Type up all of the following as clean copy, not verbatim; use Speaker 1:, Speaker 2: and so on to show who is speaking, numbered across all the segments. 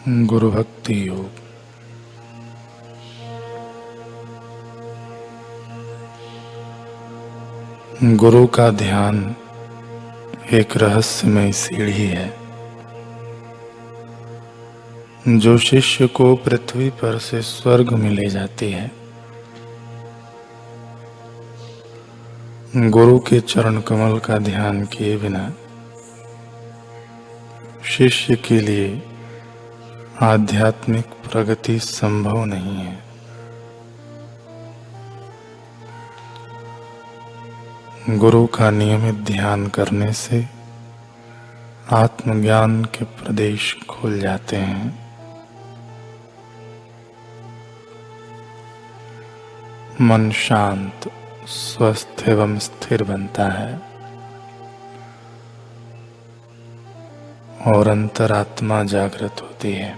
Speaker 1: गुरु भक्ति योग। गुरु का ध्यान एक रहस्यमय सीढ़ी है जो शिष्य को पृथ्वी पर से स्वर्ग में ले जाती है। गुरु के चरण कमल का ध्यान किए बिना शिष्य के लिए आध्यात्मिक प्रगति संभव नहीं है। गुरु का नियमित ध्यान करने से आत्मज्ञान के प्रदेश खुल जाते हैं। मन शांत, स्वस्थ एवं स्थिर बनता है और अंतरात्मा जागृत होती है।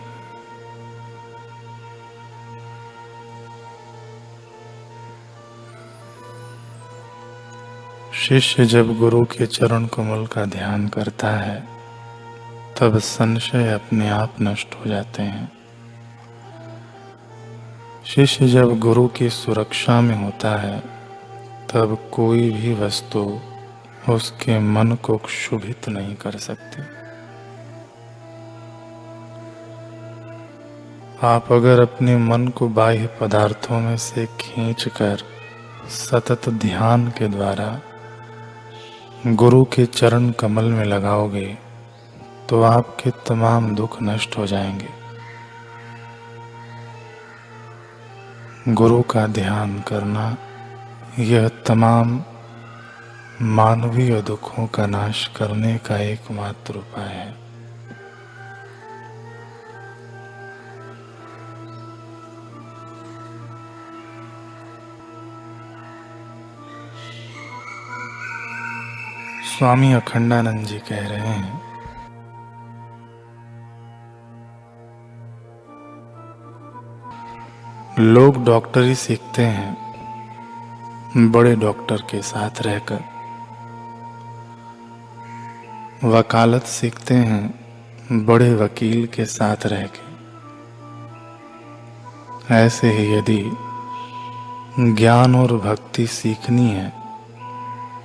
Speaker 1: शिष्य जब गुरु के चरण कमल का ध्यान करता है तब संशय अपने आप नष्ट हो जाते हैं। शिष्य जब गुरु की सुरक्षा में होता है तब कोई भी वस्तु उसके मन को क्षुभित नहीं कर सकती। आप अगर अपने मन को बाह्य पदार्थों में से खींचकर सतत ध्यान के द्वारा गुरु के चरण कमल में लगाओगे तो आपके तमाम दुख नष्ट हो जाएंगे। गुरु का ध्यान करना यह तमाम मानवीय दुखों का नाश करने का एकमात्र उपाय है। स्वामी अखंडानंद जी कह रहे हैं, लोग डॉक्टरी सीखते हैं बड़े डॉक्टर के साथ रहकर, वकालत सीखते हैं बड़े वकील के साथ रहकर। ऐसे ही यदि ज्ञान और भक्ति सीखनी है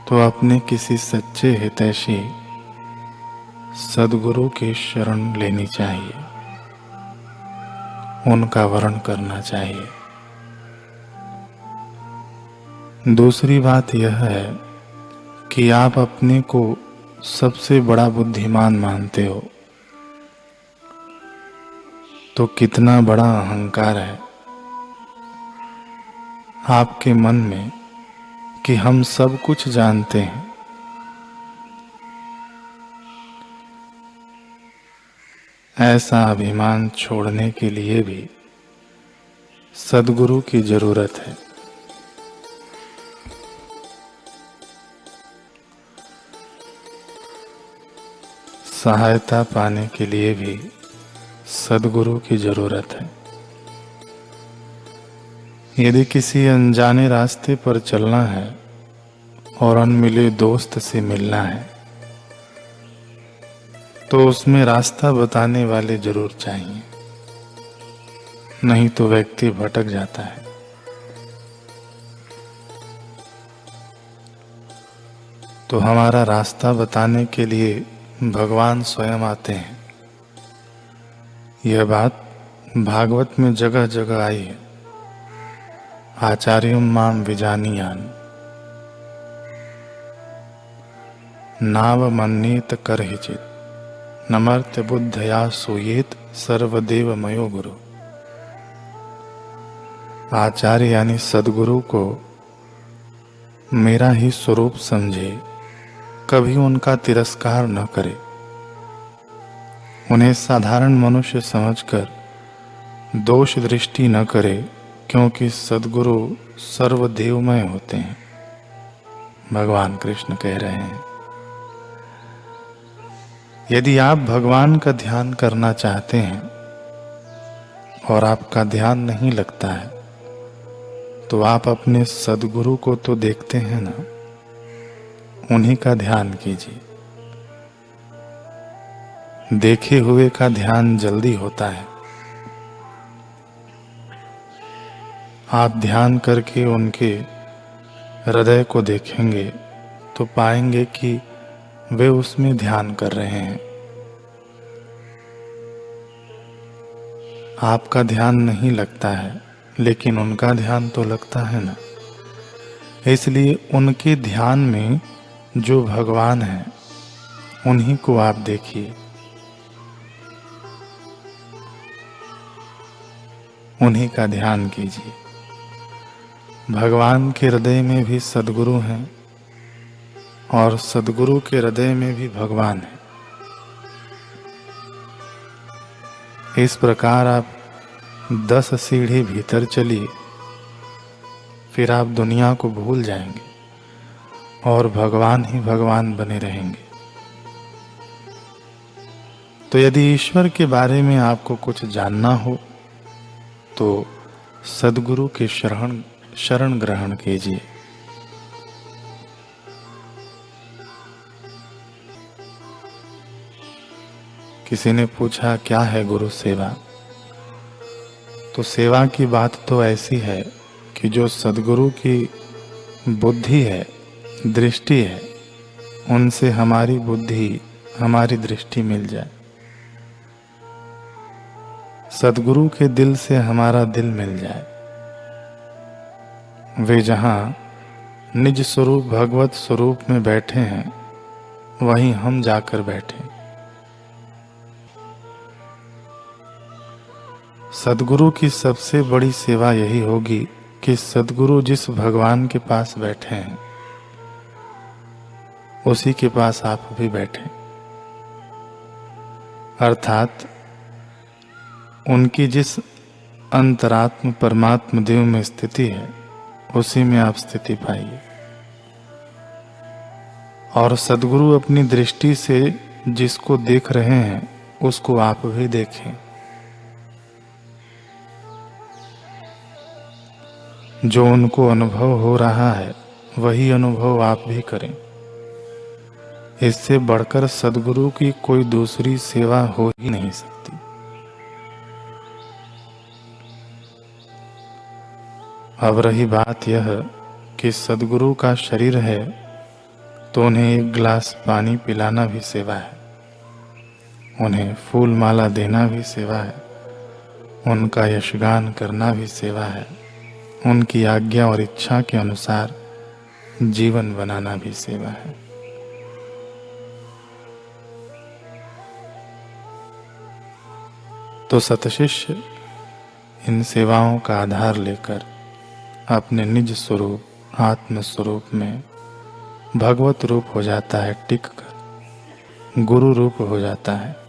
Speaker 1: तो अपने किसी सच्चे हितैषी सद्गुरु की शरण लेनी चाहिए, उनका वरण करना चाहिए। दूसरी बात यह है कि आप अपने को सबसे बड़ा बुद्धिमान मानते हो तो कितना बड़ा अहंकार है आपके मन में कि हम सब कुछ जानते हैं। ऐसा अभिमान छोड़ने के लिए भी सद्गुरु की जरूरत है। सहायता पाने के लिए भी सद्गुरु की जरूरत है। यदि किसी अनजाने रास्ते पर चलना है और अनमिले दोस्त से मिलना है तो उसमें रास्ता बताने वाले जरूर चाहिए, नहीं तो व्यक्ति भटक जाता है। तो हमारा रास्ता बताने के लिए भगवान स्वयं आते हैं। यह बात भागवत में जगह जगह आई है। आचार्यं मां विजानीयान् नावमन्येत करहिचित् नमर्त्य बुद्धया सूयेत सर्वदेवमयो गुरु। आचार्य यानी सद्गुरु को मेरा ही स्वरूप समझे, कभी उनका तिरस्कार न करे। उन्हें साधारण मनुष्य समझकर दोष दृष्टि न करे, क्योंकि सद्गुरु सर्वदेवमय होते हैं। भगवान कृष्ण कह रहे हैं, यदि आप भगवान का ध्यान करना चाहते हैं और आपका ध्यान नहीं लगता है तो आप अपने सद्गुरु को तो देखते हैं ना, उन्हीं का ध्यान कीजिए। देखे हुए का ध्यान जल्दी होता है, आप ध्यान करके उनके हृदय को देखेंगे तो पाएंगे कि वे उसमें ध्यान कर रहे हैं। आपका ध्यान नहीं लगता है, लेकिन उनका ध्यान तो लगता है ना। इसलिए उनके ध्यान में जो भगवान है उन्हीं को आप देखिए, उन्हीं का ध्यान कीजिए। भगवान के हृदय में भी सद्गुरु हैं और सद्गुरु के हृदय में भी भगवान है। इस प्रकार आप 10 सीढ़ी भीतर चलिए, फिर आप दुनिया को भूल जाएंगे और भगवान ही भगवान बने रहेंगे। तो यदि ईश्वर के बारे में आपको कुछ जानना हो तो सद्गुरु के शरण ग्रहण कीजिए। किसी ने पूछा क्या है गुरु सेवा, तो सेवा की बात तो ऐसी है कि जो सद्गुरु की बुद्धि है, दृष्टि है, उनसे हमारी बुद्धि, हमारी दृष्टि मिल जाए। सद्गुरु के दिल से हमारा दिल मिल जाए। वे जहाँ निज स्वरूप भगवत स्वरूप में बैठे हैं, वहीं हम जाकर बैठे। सद्गुरु की सबसे बड़ी सेवा यही होगी कि सद्गुरु जिस भगवान के पास बैठे हैं उसी के पास आप भी बैठे, अर्थात उनकी जिस अंतरात्म परमात्म देव में स्थिति है उसी में आप स्थिति पाइए। और सद्गुरु अपनी दृष्टि से जिसको देख रहे हैं उसको आप भी देखें। जो उनको अनुभव हो रहा है वही अनुभव आप भी करें। इससे बढ़कर सद्गुरु की कोई दूसरी सेवा हो ही नहीं सकती। अब रही बात यह कि सद्गुरु का शरीर है तो उन्हें एक गिलास पानी पिलाना भी सेवा है, उन्हें फूल माला देना भी सेवा है, उनका यशगान करना भी सेवा है, उनकी आज्ञा और इच्छा के अनुसार जीवन बनाना भी सेवा है। तो सतशिष्य इन सेवाओं का आधार लेकर अपने निज स्वरूप आत्म स्वरूप में भगवत रूप हो जाता है, टिक कर गुरु रूप हो जाता है।